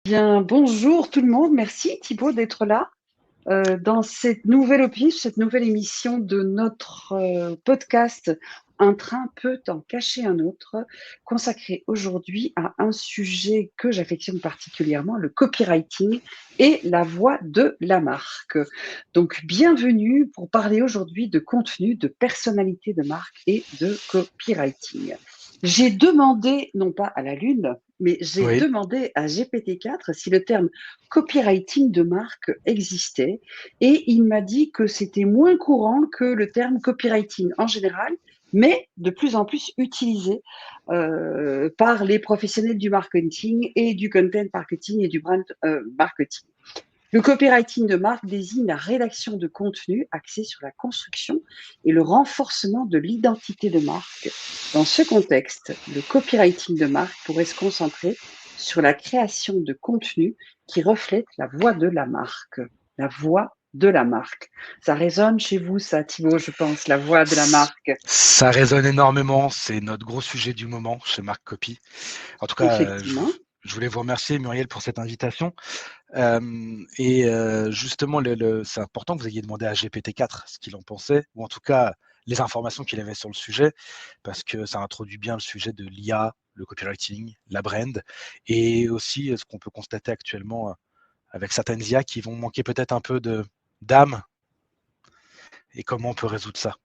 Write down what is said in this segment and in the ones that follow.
Bien, bonjour tout le monde. Merci Thibaut d'être là dans cette nouvelle opus, cette nouvelle émission de notre podcast Un train peut en cacher un autre, consacré aujourd'hui à un sujet que j'affectionne particulièrement, le copywriting et la voix de la marque. Donc, bienvenue pour parler aujourd'hui de contenu, de personnalité de marque et de copywriting. J'ai demandé, non pas à la Lune, mais j'ai Oui, demandé à GPT-4 si le terme copywriting de marque existait et il m'a dit que c'était moins courant que le terme copywriting en général, mais de plus en plus utilisé par les professionnels du marketing et du content marketing et du brand marketing. Le copywriting de marque désigne la rédaction de contenu axé sur la construction et le renforcement de l'identité de marque. Dans ce contexte, le copywriting de marque pourrait se concentrer sur la création de contenu qui reflète la voix de la marque. La voix de la marque. Ça résonne chez vous, ça, Thibaut, je pense, la voix de la marque. ça résonne énormément. C'est notre gros sujet du moment chez Marc Copy. En tout cas, Effectivement. je voulais vous remercier, Muriel, pour cette invitation. Justement, c'est important que vous ayez demandé à GPT-4 ce qu'il en pensait, ou en tout cas les informations qu'il avait sur le sujet, parce que ça introduit bien le sujet de l'IA, le copywriting, la brand, et aussi ce qu'on peut constater actuellement avec certaines IA qui vont manquer peut-être un peu d'âme, et comment on peut résoudre ça.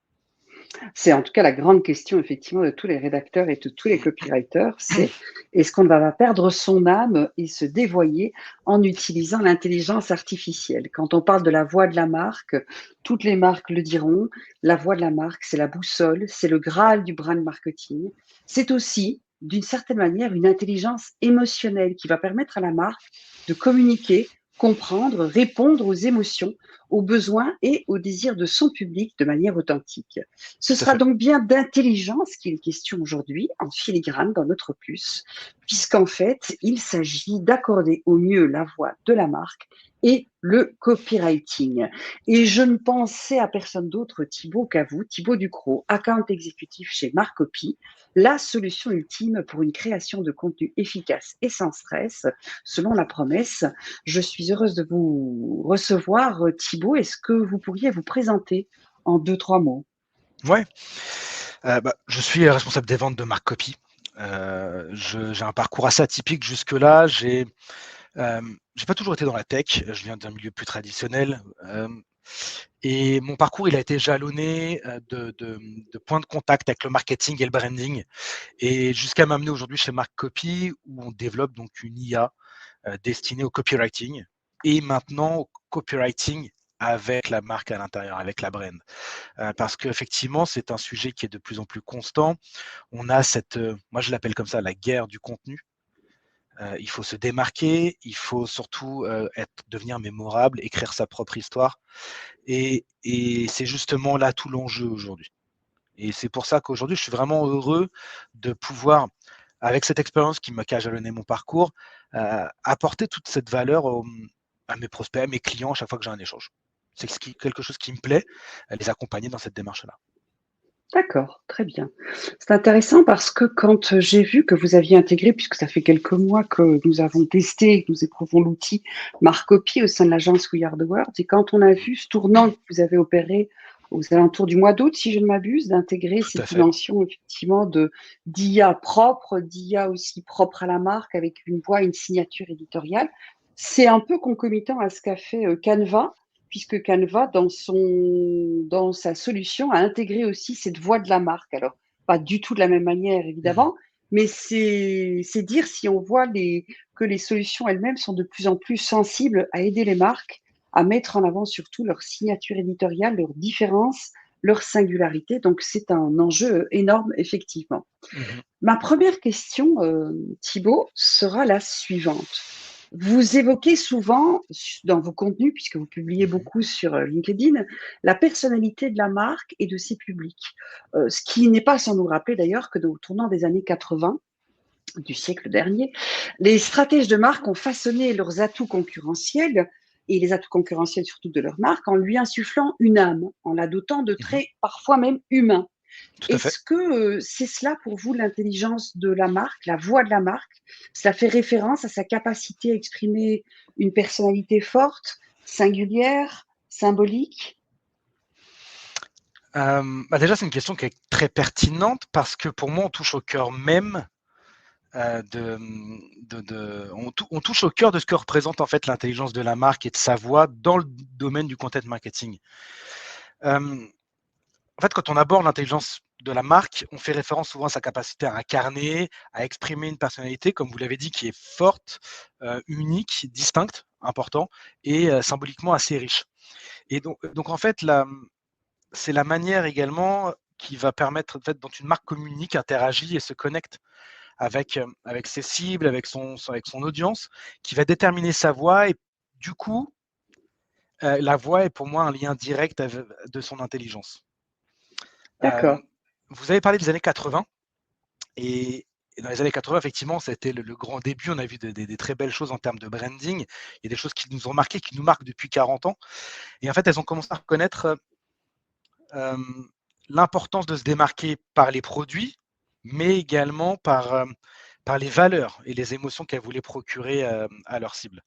C'est en tout cas la grande question effectivement de tous les rédacteurs et de tous les copywriters, c'est est-ce qu'on ne va pas perdre son âme et se dévoyer en utilisant l'intelligence artificielle? Quand on parle de la voix de la marque, toutes les marques le diront, la voix de la marque, c'est la boussole, c'est le graal du brand marketing. C'est aussi, d'une certaine manière, une intelligence émotionnelle qui va permettre à la marque de communiquer, comprendre, répondre aux émotions, aux besoins et aux désirs de son public de manière authentique. Ce Tout à sera fait. donc bien d'intelligence qu'il est question aujourd'hui, en filigrane dans notre opus, puisqu'en fait, il s'agit d'accorder au mieux la voix de la marque et le copywriting. Et je ne pensais à personne d'autre, Thibaut, qu'à vous, Thibaut Ducrot, account exécutif chez Marcopy, la solution ultime pour une création de contenu efficace et sans stress, selon la promesse. Je suis heureuse de vous recevoir, Thibaut. Est-ce que vous pourriez vous présenter en deux, trois mots? Ouais. Je suis responsable des ventes de Marc Copy. J'ai un parcours assez atypique jusque-là. J'ai pas toujours été dans la tech. Je viens d'un milieu plus traditionnel. Et mon parcours, il a été jalonné de points de contact avec le marketing et le branding. Et jusqu'à m'amener aujourd'hui chez Marc Copy, où on développe donc une IA destinée au copywriting. Et maintenant, au copywriting avec la marque à l'intérieur, avec la brand. Parce qu'effectivement, c'est un sujet qui est de plus en plus constant. On a moi je l'appelle comme ça, la guerre du contenu. Il faut se démarquer, il faut surtout devenir mémorable, écrire sa propre histoire. Et c'est justement là tout l'enjeu aujourd'hui. Et c'est pour ça qu'aujourd'hui, je suis vraiment heureux de pouvoir, avec cette expérience qui m'a jalonné mon parcours, apporter toute cette valeur à mes prospects, à mes clients à chaque fois que j'ai un échange. C'est quelque chose qui me plaît, les accompagner dans cette démarche-là. D'accord, très bien. C'est intéressant parce que quand j'ai vu que vous aviez intégré, puisque ça fait quelques mois que nous avons testé et que nous éprouvons l'outil Marcopy au sein de l'agence We Are the World, et quand on a vu ce tournant que vous avez opéré aux alentours du mois d'août, si je ne m'abuse, d'intégrer Tout cette à fait. dimension effectivement de d'IA propre, d'IA aussi propre à la marque, avec une voix, une signature éditoriale, c'est un peu concomitant à ce qu'a fait Canva, puisque Canva, dans sa solution, a intégré aussi cette voix de la marque. Alors, pas du tout de la même manière, Mhm. évidemment, mais c'est dire si on voit que les solutions elles-mêmes sont de plus en plus sensibles à aider les marques à mettre en avant surtout leur signature éditoriale, leurs différences, leur singularité. Donc, c'est un enjeu énorme, effectivement. Mhm. Ma première question, Thibaut, sera la suivante. Vous évoquez souvent dans vos contenus, puisque vous publiez Mhm. beaucoup sur LinkedIn, la personnalité de la marque et de ses publics. Ce qui n'est pas sans nous rappeler d'ailleurs que au tournant des années 80 du siècle dernier, les stratèges de marque ont façonné leurs atouts concurrentiels et les atouts concurrentiels surtout de leur marque en lui insufflant une âme, en la dotant de Mhm. traits parfois même humains. Tout à fait. Est-ce que c'est cela pour vous l'intelligence de la marque, la voix de la marque? Ça fait référence à sa capacité à exprimer une personnalité forte, singulière, symbolique? Déjà, c'est une question qui est très pertinente parce que pour moi, on touche au cœur même on touche au cœur de ce que représente en fait l'intelligence de la marque et de sa voix dans le domaine du content marketing. En fait, quand on aborde l'intelligence de la marque, on fait référence souvent à sa capacité à incarner, à exprimer une personnalité, comme vous l'avez dit, qui est forte, unique, distincte, important et symboliquement assez riche. Et donc en fait, c'est la manière également qui va permettre, en fait, dont une marque communique, interagit et se connecte avec ses cibles, avec son audience, qui va déterminer sa voix. Et du coup, la voix est pour moi un lien direct de son intelligence. D'accord. Vous avez parlé des années 80 et dans les années 80, effectivement, c'était le grand début. On a vu des très belles choses en termes de branding. Il y a des choses qui nous ont marqué, qui nous marquent depuis 40 ans. Et en fait, elles ont commencé à reconnaître l'importance de se démarquer par les produits, mais également par les valeurs et les émotions qu'elles voulaient procurer à leur cible.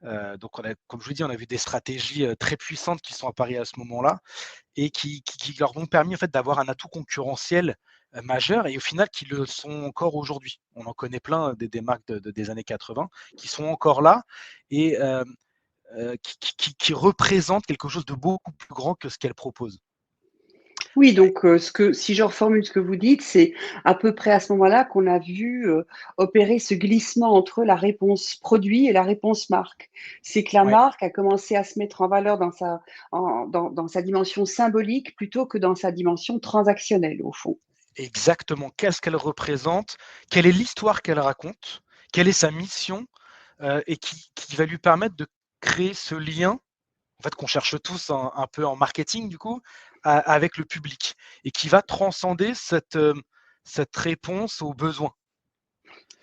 Donc, comme je vous dis, on a vu des stratégies très puissantes qui sont apparues à ce moment-là et qui leur ont permis en fait, d'avoir un atout concurrentiel majeur et au final qui le sont encore aujourd'hui. On en connaît plein des marques des années 80 qui sont encore là et qui représentent quelque chose de beaucoup plus grand que ce qu'elles proposent. Oui, donc si je reformule ce que vous dites, c'est à peu près à ce moment-là qu'on a vu, opérer ce glissement entre la réponse produit et la réponse marque. C'est que la Ouais, marque a commencé à se mettre en valeur dans sa dimension symbolique plutôt que dans sa dimension transactionnelle, au fond. exactement. Qu'est-ce qu'elle représente? Quelle est l'histoire qu'elle raconte? Quelle est sa mission? Et qui va lui permettre de créer ce lien en fait, qu'on cherche tous un peu en marketing, du coup, avec le public, et qui va transcender cette réponse aux besoins.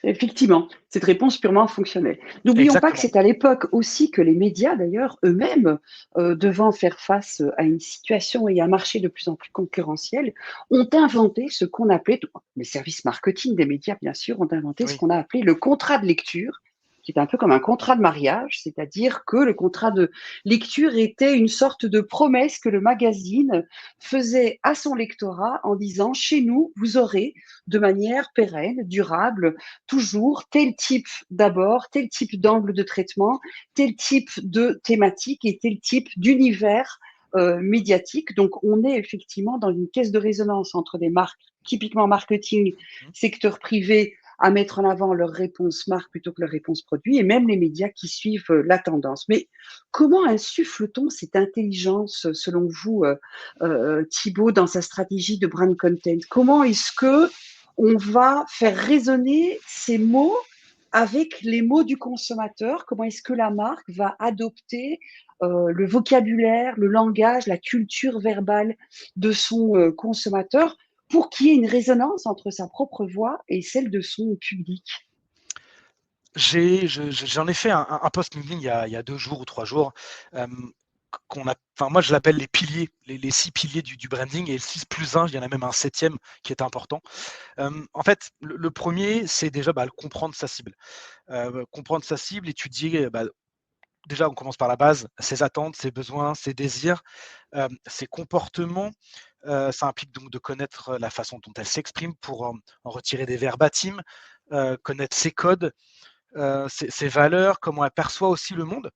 Effectivement, cette réponse purement fonctionnelle. N'oublions pas que Exactement. c'est à l'époque aussi que les médias, d'ailleurs, eux-mêmes, devant faire face à une situation et à un marché de plus en plus concurrentiel, ont inventé ce qu'on appelait, les services marketing des médias, bien sûr, ont inventé ce Oui, qu'on a appelé le contrat de lecture, qui est un peu comme un contrat de mariage, c'est-à-dire que le contrat de lecture était une sorte de promesse que le magazine faisait à son lectorat en disant: «Chez nous, vous aurez de manière pérenne, durable, toujours tel type d'abord, tel type d'angle de traitement, tel type de thématique et tel type d'univers médiatique. Donc, on est effectivement dans une caisse de résonance entre des marques typiquement marketing, mmh. secteur privé, à mettre en avant leur réponse marque plutôt que leur réponse produit, et même les médias qui suivent la tendance. Mais comment insuffle-t-on cette intelligence, selon vous, Thibaut, dans sa stratégie de brand content? Comment est-ce que on va faire résonner ces mots avec les mots du consommateur? Comment est-ce que la marque va adopter, le vocabulaire, le langage, la culture verbale de son, consommateur pour qu'il y ait une résonance entre sa propre voix et celle de son public? J'en ai fait un post LinkedIn il y a 2 jours ou 3 jours, enfin moi je l'appelle les piliers, les 6 piliers du branding et le 6 plus 1, il y en a même un septième qui est important. En fait, le 1er, c'est déjà, bah, comprendre sa cible. Comprendre sa cible, étudier, bah, déjà, on commence par la base, ses attentes, ses besoins, ses désirs, ses comportements. Ça implique donc de connaître la façon dont elle s'exprime pour en retirer des verbatim, connaître ses codes, ses valeurs, comment elle perçoit aussi le monde.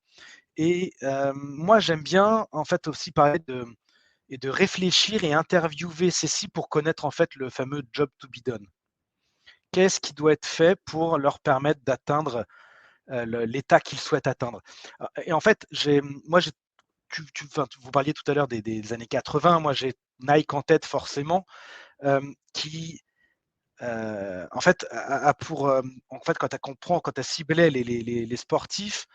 Et moi, j'aime bien en fait aussi parler de réfléchir et interviewer ces cibles pour connaître en fait le fameux job to be done. Qu'est-ce qui doit être fait pour leur permettre d'atteindre l'état qu'ils souhaitent atteindre. Et en fait, moi, enfin, vous parliez tout à l'heure des années 80, moi j'ai Nike en tête forcément, qui en fait en fait quand elle ciblait les sportifs,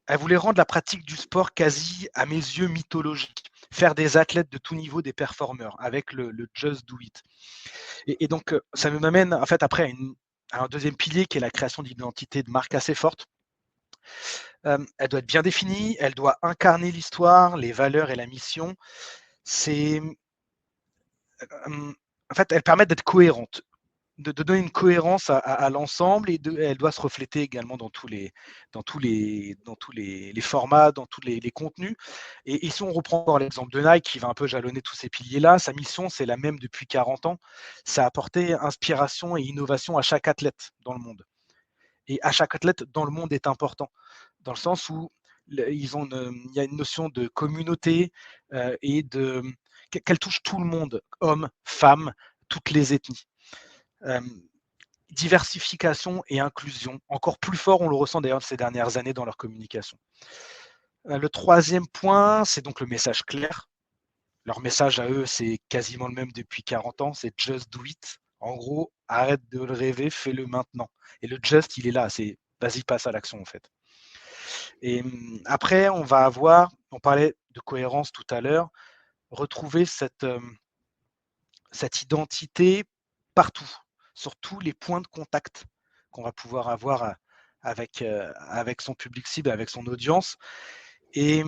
elle voulait rendre la pratique du sport quasi, à mes yeux, mythologique. Faire des athlètes de tout niveau des performeurs avec le just do it. Et donc, ça m'amène en fait après à un deuxième pilier qui est la création d'identité de marque assez forte. Elle doit être bien définie, elle doit incarner l'histoire, les valeurs et la mission. C'est en fait, elles permettent d'être cohérentes, de donner une cohérence à l'ensemble, et elle doit se refléter également dans tous les formats, dans tous les contenus. Et si on reprend encore l'exemple de Nike, qui va un peu jalonner tous ces piliers-là, sa mission, c'est la même depuis 40 ans, c'est apporter inspiration et innovation à chaque athlète dans le monde. Et à chaque athlète dans le monde est important, dans le sens où il y a une notion de communauté, et qu'elle touche tout le monde, hommes, femmes, toutes les ethnies. Euh, Diversification et inclusion, encore plus fort, on le ressent d'ailleurs ces dernières années dans leur communication. Le troisième point, c'est donc le message clair. Leur message à eux, c'est quasiment le même depuis 40 ans, c'est just do it. En gros, arrête de le rêver, fais-le maintenant. Et le just, il est là, c'est vas-y, passe à l'action en fait. Et après, on parlait de cohérence tout à l'heure, retrouver cette identité partout, sur tous les points de contact qu'on va pouvoir avoir avec son public cible, avec son audience. Et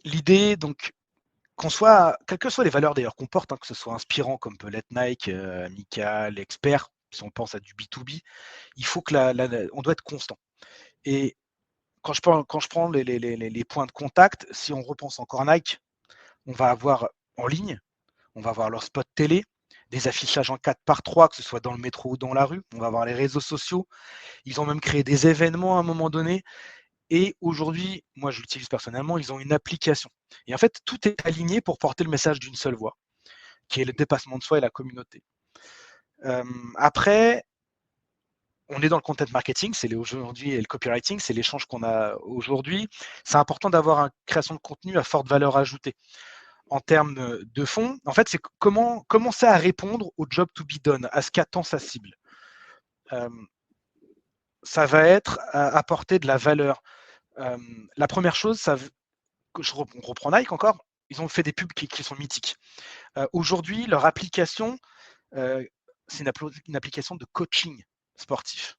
l'idée, donc, quelles que soient les valeurs d'ailleurs qu'on porte, que ce soit inspirant comme peut l'être Nike, amical, expert, si on pense à du B2B, il faut que on doit être constant. Et quand je prends les points de contact, si on repense encore à Nike, on va avoir en ligne, on va avoir leur spot télé, des affichages en 4x3, que ce soit dans le métro ou dans la rue, on va avoir les réseaux sociaux. Ils ont même créé des événements à un moment donné. Et aujourd'hui, moi je l'utilise personnellement, ils ont une application. Et en fait, tout est aligné pour porter le message d'une seule voix, qui est le dépassement de soi et la communauté. Après, on est dans le content marketing, c'est aujourd'hui, et le copywriting, c'est l'échange qu'on a aujourd'hui. C'est important d'avoir une création de contenu à forte valeur ajoutée. En termes de fond, en fait, c'est comment commencer à répondre au job to be done, à ce qu'attend sa cible. Ça va être apporter de la valeur. La première chose, on reprend Nike encore, ils ont fait des pubs qui sont mythiques. Aujourd'hui, leur application, c'est une application de coaching sportif.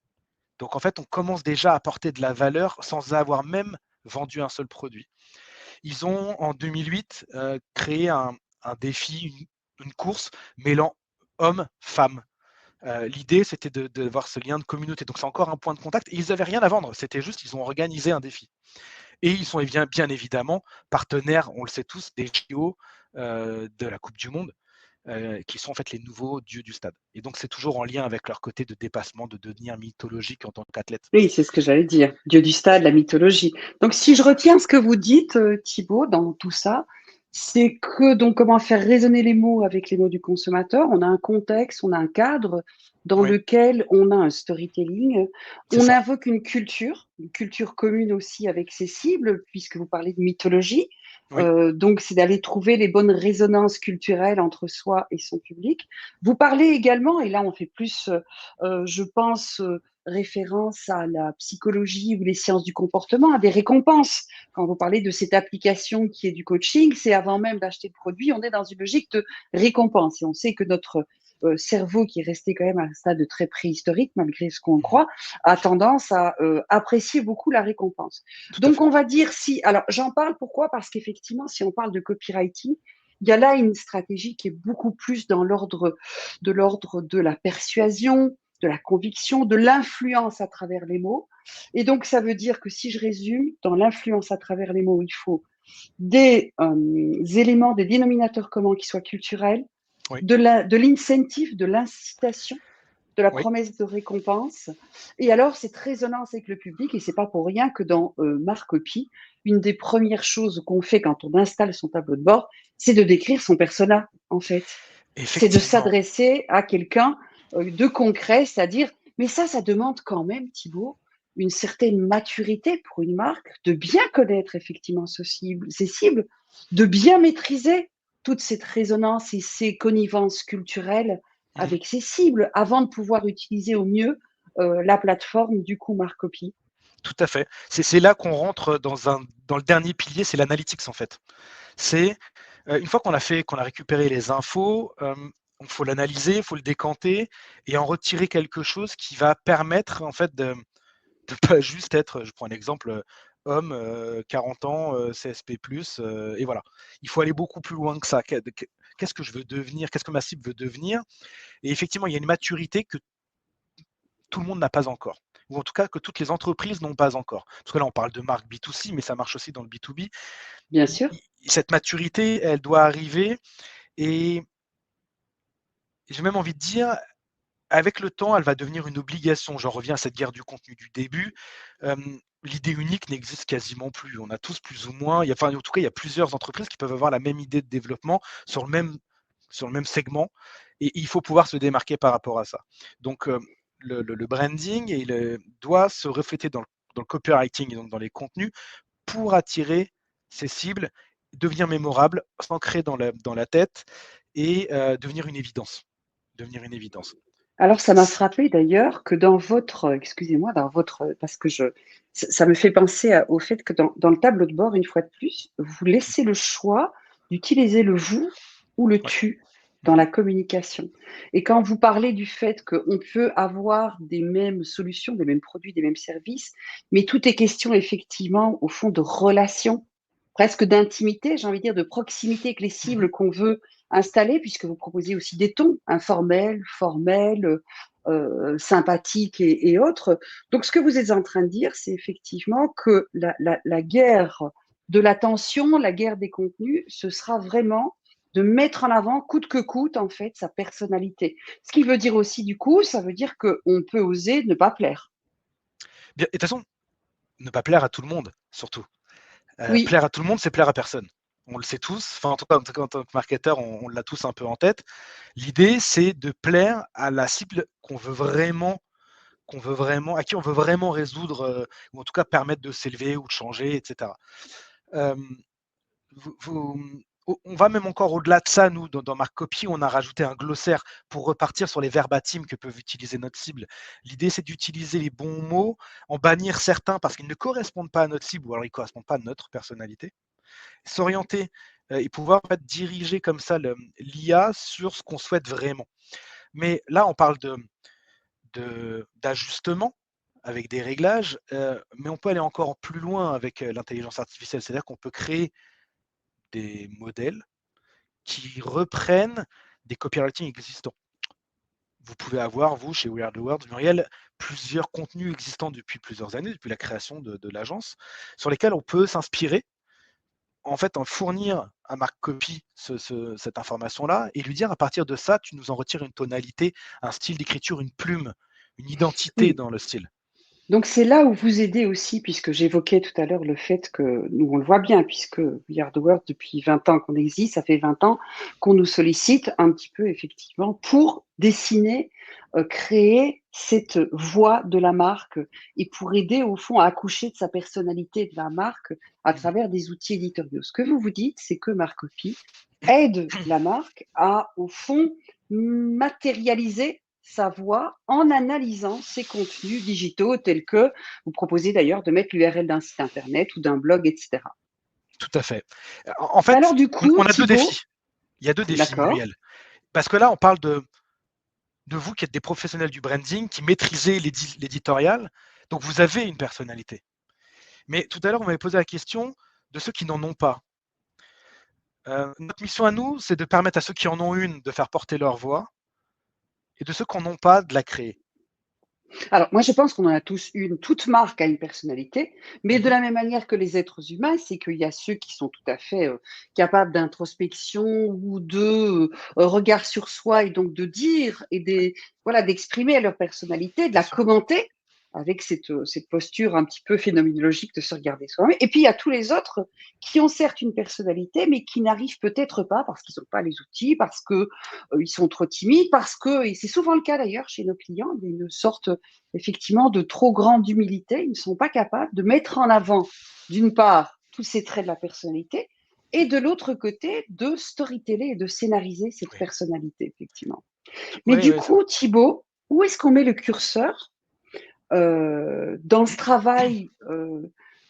Donc en fait, on commence déjà à apporter de la valeur sans avoir même vendu un seul produit. Ils ont en 2008 créé un défi, une course mêlant hommes-femmes. L'idée, c'était de voir ce lien de communauté. Donc c'est encore un point de contact. Et ils n'avaient rien à vendre. C'était juste, ils ont organisé un défi. Et ils sont bien évidemment partenaires, on le sait tous, des JO, de la Coupe du Monde, qui sont en fait les nouveaux dieux du stade. Et donc c'est toujours en lien avec leur côté de dépassement, de devenir mythologique en tant qu'athlète. Oui, c'est ce que j'allais dire. Dieu du stade, la mythologie. Donc, si je retiens ce que vous dites, Thibaut, dans tout ça, c'est que donc comment faire résonner les mots avec les mots du consommateur. On a un contexte, on a un cadre dans Oui, lequel on a un storytelling. c'est On ça. invoque une culture commune aussi avec ses cibles, puisque vous parlez de mythologie. Oui, Donc, c'est d'aller trouver les bonnes résonances culturelles entre soi et son public. Vous parlez également, et là on fait plus, je pense, référence à la psychologie ou les sciences du comportement, à des récompenses. Quand vous parlez de cette application qui est du coaching, c'est avant même d'acheter le produit, on est dans une logique de récompense. Et on sait que notre cerveau, qui est resté quand même à un stade très préhistorique, malgré ce qu'on mhm, croit, a tendance à apprécier beaucoup la récompense. tout à Donc, fait. on va dire si. Alors, j'en parle pourquoi? Parce qu'effectivement, si on parle de copywriting, il y a là une stratégie qui est beaucoup plus dans l'ordre de la persuasion, de la conviction, de l'influence à travers les mots. Et donc, ça veut dire que si je résume, dans l'influence à travers les mots, il faut des éléments, des dénominateurs communs qui soient culturels, Oui, de l'incentive, de l'incitation, de la oui, promesse de récompense. Et alors, cette résonance avec le public, et c'est pas pour rien que dans Marcopy, une des premières choses qu'on fait quand on installe son tableau de bord, c'est de décrire son persona, en fait. C'est de effectivement. s'adresser à quelqu'un de concret, c'est-à-dire, mais ça demande quand même, Thibaut, une certaine maturité pour une marque, de bien connaître effectivement ses cibles, de bien maîtriser toute cette résonance et ces connivences culturelles Mhm. avec ses cibles avant de pouvoir utiliser au mieux la plateforme du coup Marcopy. Tout à fait. C'est là qu'on rentre dans le dernier pilier, c'est l'analytics en fait. C'est une fois qu'on a récupéré les infos, il faut l'analyser, il faut le décanter et en retirer quelque chose qui va permettre en fait de pas juste être, je prends un exemple, homme, 40 ans, CSP+, et voilà. Il faut aller beaucoup plus loin que ça. qu'est-ce que je veux devenir, qu'est-ce que ma cible veut devenir. Et effectivement, il y a une maturité que tout le monde n'a pas encore, ou en tout cas que toutes les entreprises n'ont pas encore. Parce que là, on parle de marque B2C, mais ça marche aussi dans le B2B. Bien sûr. Cette maturité, elle doit arriver, et j'ai même envie de dire, avec le temps, elle va devenir une obligation. J'en reviens à cette guerre du contenu du début. L'idée unique n'existe quasiment plus. On a tous plus ou moins, enfin, en tout cas, il y a plusieurs entreprises qui peuvent avoir la même idée de développement sur le même segment, et il faut pouvoir se démarquer par rapport à ça. Donc, le branding doit se refléter dans le copywriting et donc dans les contenus pour attirer ces cibles, devenir mémorable, s'ancrer dans la tête et devenir une évidence. Devenir une évidence. Alors, ça m'a frappé d'ailleurs que dans votre, excusez-moi, dans votre, parce que ça me fait penser au fait que dans le tableau de bord, une fois de plus, vous laissez le choix d'utiliser le vous ou le Ouais. tu dans la communication. Et quand vous parlez du fait qu'on peut avoir des mêmes solutions, des mêmes produits, des mêmes services, mais tout est question effectivement, au fond, de relation, presque d'intimité, j'ai envie de dire, de proximité avec les cibles Mmh. qu'on veut installer, puisque vous proposez aussi des tons informels, formels, sympathiques et autres. Donc, ce que vous êtes en train de dire, c'est effectivement que la guerre de l'attention, la guerre des contenus, ce sera vraiment de mettre en avant, coûte que coûte, en fait, sa personnalité. Ce qui veut dire aussi, du coup, ça veut dire qu'on peut oser ne pas plaire. Bien, et de toute façon, ne pas plaire à tout le monde, surtout. Oui, Plaire à tout le monde, c'est plaire à personne. On le sait tous, enfin, en tout cas, en tant que marketeur, on l'a tous un peu en tête. L'idée, c'est de plaire à la cible à qui on veut vraiment résoudre, ou en tout cas permettre de s'élever ou de changer, etc. Euh, on va même encore au-delà de ça, nous, dans Marc Copy, on a rajouté un glossaire pour repartir sur les verbatims que peuvent utiliser notre cible. L'idée, c'est d'utiliser les bons mots, en bannir certains parce qu'ils ne correspondent pas à notre cible ou alors ils ne correspondent pas à notre personnalité, s'orienter et pouvoir en fait, diriger comme ça l'IA sur ce qu'on souhaite vraiment. Mais là, on parle d'ajustement avec des réglages, mais on peut aller encore plus loin avec l'intelligence artificielle, c'est-à-dire qu'on peut créer des modèles qui reprennent des copywriting existants. Vous pouvez avoir, vous, chez We Are the World, Muriel, plusieurs contenus existants depuis plusieurs années, depuis la création de l'agence, sur lesquels on peut s'inspirer, en fait, en fournir à Marc Copy cette information-là et lui dire à partir de ça, tu nous en retires une tonalité, un style d'écriture, une plume, une identité oui. dans le style. Donc c'est là où vous aidez aussi, puisque j'évoquais tout à l'heure le fait que nous, on le voit bien, puisque We Are the World, depuis 20 ans qu'on existe, ça fait 20 ans qu'on nous sollicite un petit peu effectivement pour dessiner, créer cette voix de la marque et pour aider au fond à accoucher de sa personnalité de la marque à Mhm. travers des outils éditoriaux. Ce que vous vous dites, c'est que Marcopy aide la marque à, au fond, matérialiser sa voix en analysant ses contenus digitaux tels que vous proposez d'ailleurs de mettre l'URL d'un site internet ou d'un blog, etc. Tout à fait. En Mais fait, alors du coup, on a deux Thibaut, défis. Il y a deux défis, d'accord, Muriel. Parce que là, on parle de vous qui êtes des professionnels du branding, qui maîtrisez l'éditorial, donc vous avez une personnalité. Mais tout à l'heure, vous m'avez posé la question de ceux qui n'en ont pas. Notre mission à nous, c'est de permettre à ceux qui en ont une de faire porter leur voix et de ceux qui n'en ont pas de la créer. alors moi je pense qu'on en a tous une, toute marque a une personnalité, mais de Mhm. la même manière que les êtres humains, c'est qu'il y a ceux qui sont tout à fait capables d'introspection ou de regard sur soi et donc de dire et voilà, d'exprimer leur personnalité, de Bien la sûr. commenter avec cette posture un petit peu phénoménologique de se regarder soi-même. Et puis il y a tous les autres qui ont certes une personnalité, mais qui n'arrivent peut-être pas parce qu'ils n'ont pas les outils, parce que ils sont trop timides, parce que, et c'est souvent le cas d'ailleurs chez nos clients, il y a une sorte effectivement de trop grande humilité. Ils ne sont pas capables de mettre en avant, d'une part, tous ces traits de la personnalité, et de l'autre côté, de storyteller et de scénariser cette Oui, personnalité, effectivement. Mais oui, du oui, c'est vrai. coup, Thibaut, où est-ce qu'on met le curseur dans ce travail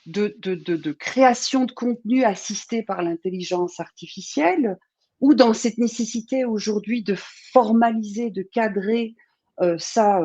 de création de contenu assisté par l'intelligence artificielle ou dans cette nécessité aujourd'hui de formaliser, de cadrer sa,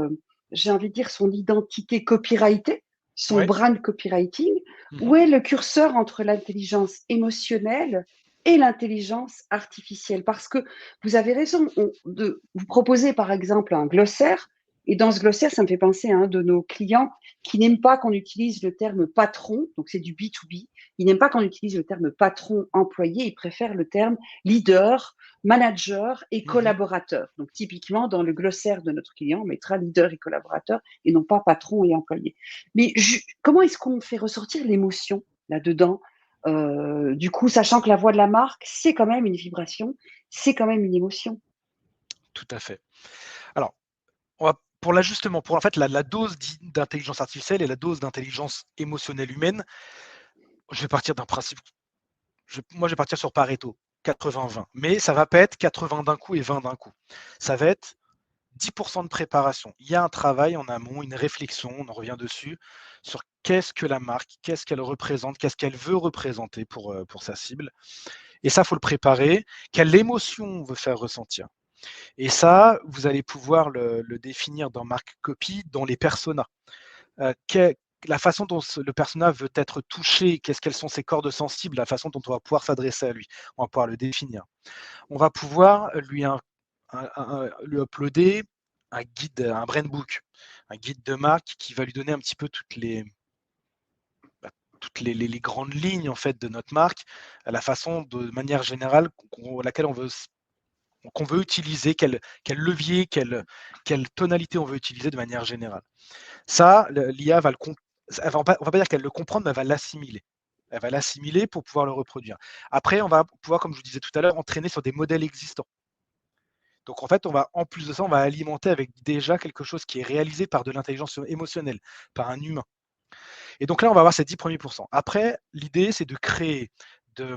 j'ai envie de dire, son identité copyrightée, son Ouais. brand copywriting, où Mhm. est le curseur entre l'intelligence émotionnelle et l'intelligence artificielle. Parce que vous avez raison, vous proposez par exemple un glossaire, et dans ce glossaire, ça me fait penser à un de nos clients qui n'aime pas qu'on utilise le terme patron, donc c'est du B2B, il n'aime pas qu'on utilise le terme patron employé, il préfère le terme leader, manager et Mhm. collaborateur. Donc typiquement, dans le glossaire de notre client, on mettra leader et collaborateur et non pas patron et employé. Mais comment est-ce qu'on fait ressortir l'émotion là-dedans? Du coup, sachant que la voix de la marque, c'est quand même une vibration, c'est quand même une émotion. Tout à fait. Alors, pour l'ajustement, pour en fait la dose d'intelligence artificielle et la dose d'intelligence émotionnelle humaine, je vais partir d'un principe. Moi, je vais partir sur Pareto, 80-20. Mais ça va pas être 80 d'un coup et 20 d'un coup. Ça va être 10% de préparation. Il y a un travail en amont, une réflexion, on en revient dessus, sur qu'est-ce que la marque, qu'est-ce qu'elle représente, qu'est-ce qu'elle veut représenter pour sa cible. Et ça, il faut le préparer. Quelle émotion on veut faire ressentir. Et ça, vous allez pouvoir le définir dans Mark Copy, dans les personas. La façon dont le persona veut être touché, quelles sont ses cordes sensibles, la façon dont on va pouvoir s'adresser à lui. On va pouvoir le définir. On va pouvoir lui uploader un guide, un brand book, un guide de marque qui va lui donner un petit peu toutes les grandes lignes en fait de notre marque, la façon de manière générale laquelle qu'on veut utiliser, quel levier, quelle tonalité on veut utiliser de manière générale. Ça, l'IA va on va pas dire qu'elle le comprend, mais elle va l'assimiler. Elle va l'assimiler pour pouvoir le reproduire. Après, on va pouvoir, comme je vous disais tout à l'heure, entraîner sur des modèles existants. Donc en fait, en plus de ça, on va alimenter avec déjà quelque chose qui est réalisé par de l'intelligence émotionnelle, par un humain. Et donc là, on va avoir ces 10 premiers pourcents. Après, l'idée, c'est de créer, de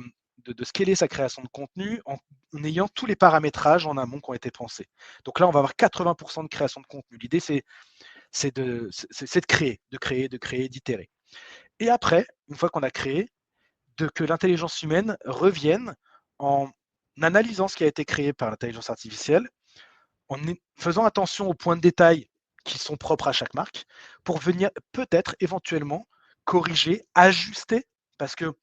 scaler sa création de contenu en ayant tous les paramétrages en amont qui ont été pensés. Donc là, on va avoir 80% de création de contenu. L'idée, c'est de créer, d'itérer. Et après, une fois qu'on a créé, que l'intelligence humaine revienne en analysant ce qui a été créé par l'intelligence artificielle, en faisant attention aux points de détail qui sont propres à chaque marque, pour venir peut-être éventuellement corriger, ajuster, parce que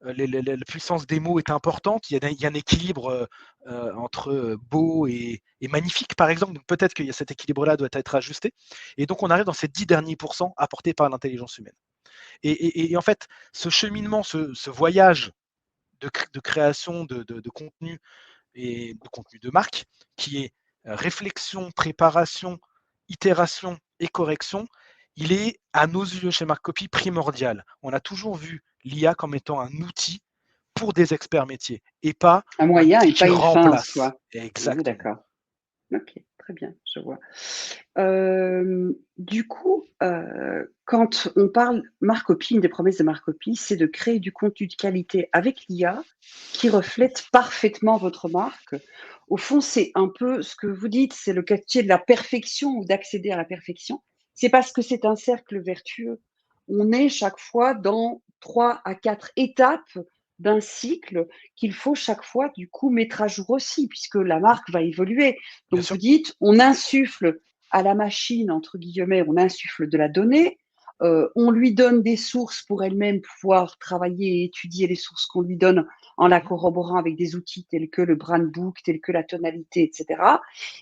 la puissance des mots est importante, il y a un équilibre entre beau et magnifique, par exemple, donc peut-être que cet équilibre-là doit être ajusté, et donc on arrive dans ces 10 derniers pourcents apportés par l'intelligence humaine. Et en fait, ce cheminement, ce voyage de création de contenu et de contenu de marque, qui est réflexion, préparation, itération et correction, il est, à nos yeux chez Marcopy, primordial. On a toujours vu l'IA comme étant un outil pour des experts métiers et pas Un un moyen outil et qui pas une fin en remplace. soi. On est Exactement. d'accord. OK, très bien, je vois. Du coup, quand on parle Marcopy, une des promesses de Marcopy, c'est de créer du contenu de qualité avec l'IA qui reflète parfaitement votre marque. Au fond, c'est un peu ce que vous dites, c'est le quartier de la perfection ou d'accéder à la perfection. C'est parce que c'est un cercle vertueux. On est chaque fois dans 3 à 4 étapes d'un cycle qu'il faut chaque fois, du coup, mettre à jour aussi, puisque la marque va évoluer. Bien Donc sûr. vous dites, on insuffle à la machine, entre guillemets, on insuffle de la donnée, on lui donne des sources pour elle-même pouvoir travailler et étudier les sources qu'on lui donne en la Mhm. corroborant avec des outils tels que le brand book, tels que la tonalité, etc.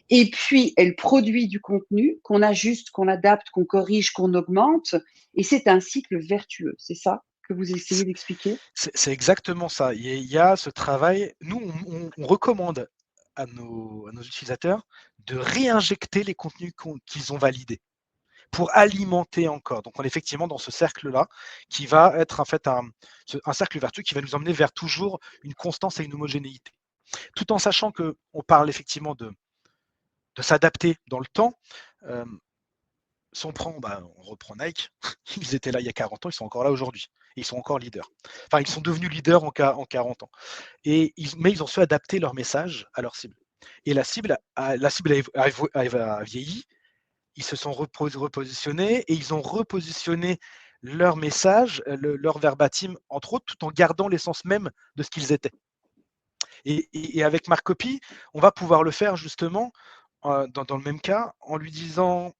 Et puis, elle produit du contenu qu'on ajuste, qu'on adapte, qu'on corrige, qu'on augmente. Et c'est un cycle vertueux. C'est ça que vous essayez d'expliquer? C'est exactement ça. Il y a ce travail. Nous, on recommande à nos utilisateurs de réinjecter les contenus qu'ils ont validés pour alimenter encore. Donc, on est effectivement dans ce cercle-là qui va être en fait un cercle vertueux qui va nous emmener vers toujours une constance et une homogénéité. Tout en sachant qu'on parle effectivement de s'adapter dans le temps. Euh, Si on reprend Nike, ils étaient là il y a 40 ans, ils sont encore là aujourd'hui. Et ils sont encore leaders. Enfin, ils sont devenus leaders en 40 ans. Mais ils ont su adapter leur message à leur cible. Et la cible a vieilli, ils se sont repositionnés et ils ont repositionné leur message, leur verbatim, entre autres, tout en gardant l'essence même de ce qu'ils étaient. Et avec Marcopy, on va pouvoir le faire justement dans le même cas en lui disant,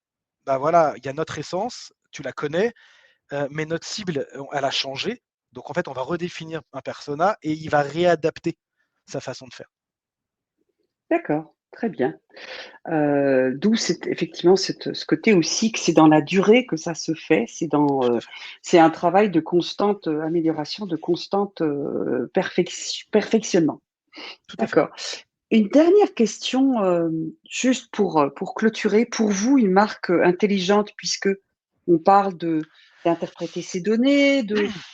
bah voilà, il y a notre essence, tu la connais, mais notre cible, elle a changé. Donc en fait, on va redéfinir un persona et il va réadapter sa façon de faire. D'accord, très bien. D'où effectivement ce côté aussi que c'est dans la durée que ça se fait, Tout à fait. c'est un travail de constante, amélioration, de constante, perfectionnement. Tout à fait. D'accord. Une dernière question, juste pour clôturer. Pour vous, une marque, intelligente, puisque on parle d'interpréter ses données,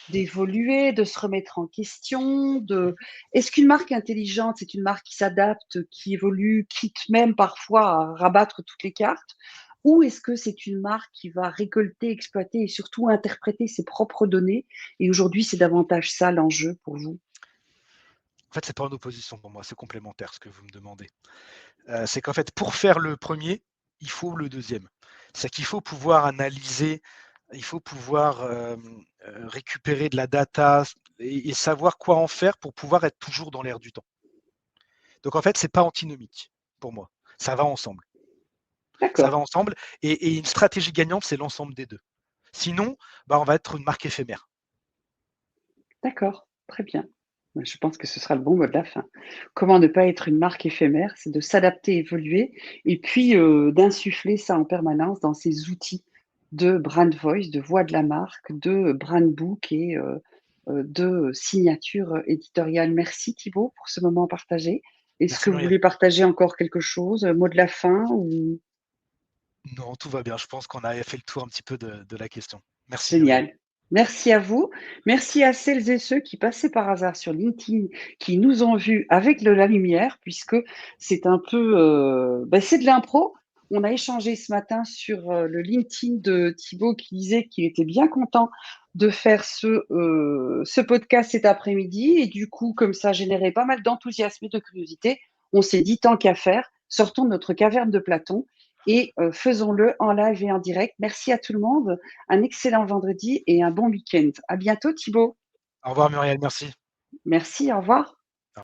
d'évoluer, de se remettre en question, est-ce qu'une marque intelligente, c'est une marque qui s'adapte, qui évolue, quitte même parfois à rabattre toutes les cartes? Ou est-ce que c'est une marque qui va récolter, exploiter et surtout interpréter ses propres données? Et aujourd'hui, c'est davantage ça l'enjeu pour vous? En fait, c'est pas en opposition pour moi, c'est complémentaire ce que vous me demandez. C'est qu'en fait, pour faire le premier, il faut le deuxième. C'est qu'il faut pouvoir analyser, il faut pouvoir récupérer de la data et savoir quoi en faire pour pouvoir être toujours dans l'air du temps. Donc en fait, c'est pas antinomique pour moi. Ça va ensemble. Ça va D'accord, ensemble. Et une stratégie gagnante, c'est l'ensemble des deux. Sinon, bah, on va être une marque éphémère. d'accord, très bien. Je pense que ce sera le bon mot de la fin. Comment ne pas être une marque éphémère? C'est de s'adapter, évoluer et puis, d'insuffler ça en permanence dans ces outils de brand voice, de voix de la marque, de brand book et de signature, éditoriale. Merci Thibaut pour ce moment partagé. Est-ce Merci que vous Muriel. voulez partager encore quelque chose? Mot de la fin ou? Non, tout va bien. Je pense qu'on a fait le tour un petit peu de la question. Merci Muriel. Génial. Merci à vous. Merci à celles et ceux qui passaient par hasard sur LinkedIn, qui nous ont vus avec la lumière, puisque c'est un peu, c'est de l'impro. On a échangé ce matin sur le LinkedIn de Thibaut qui disait qu'il était bien content de faire ce podcast cet après-midi. Et du coup, comme ça générait pas mal d'enthousiasme et de curiosité, on s'est dit, tant qu'à faire, sortons de notre caverne de Platon et faisons-le en live et en direct. Merci à tout le monde. Un excellent vendredi et un bon week-end. À bientôt Thibaut. Au revoir Muriel, merci. Merci, au revoir.